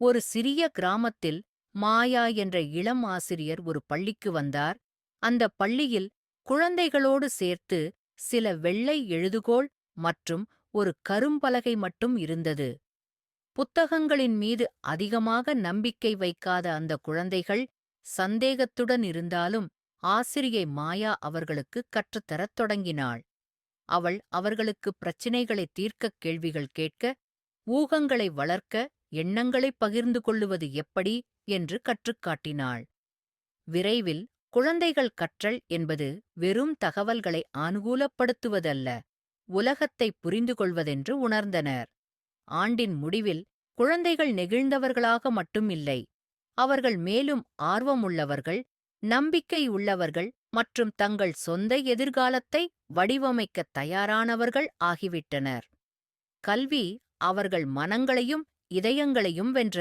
ஒரு சிறிய கிராமத்தில் மாயா என்ற இளம் ஆசிரியர் ஒரு பள்ளிக்கு வந்தார். அந்த பள்ளியில் குழந்தைகளோடு சேர்த்து சில வெள்ளை எழுதுகோல் மற்றும் ஒரு கரும்பலகை மட்டும் இருந்தது. புத்தகங்களின் மீது அதிகமாக நம்பிக்கை வைக்காத அந்த குழந்தைகள் சந்தேகத்துடன் இருந்தாலும் ஆசிரியை மாயா அவர்களுக்கு கற்றுத்தரத் தொடங்கினாள். அவள் அவர்களுக்கு பிரச்சினைகளை தீர்க்க கேள்விகள் கேட்க, ஊகங்களை வளர்க்க, எண்ணங்களைப் பகிர்ந்து கொள்ளுவது எப்படி என்று கற்றுக்காட்டினாள். விரைவில் குழந்தைகள் கற்றல் என்பது வெறும் தகவல்களை அனுகூலப்படுத்துவதல்ல, உலகத்தை புரிந்து கொள்வதென்று உணர்ந்தனர். ஆண்டின் முடிவில் குழந்தைகள் நெகிழ்ந்தவர்களாக மட்டும் இல்லை, அவர்கள் மேலும் ஆர்வமுள்ளவர்கள், நம்பிக்கை உள்ளவர்கள் மற்றும் தங்கள் சொந்த எதிர்காலத்தை வடிவமைக்கத் தயாரானவர்கள் ஆகிவிட்டனர். கல்வி அவர்கள் மனங்களையும் இதயங்களையும் வென்றது.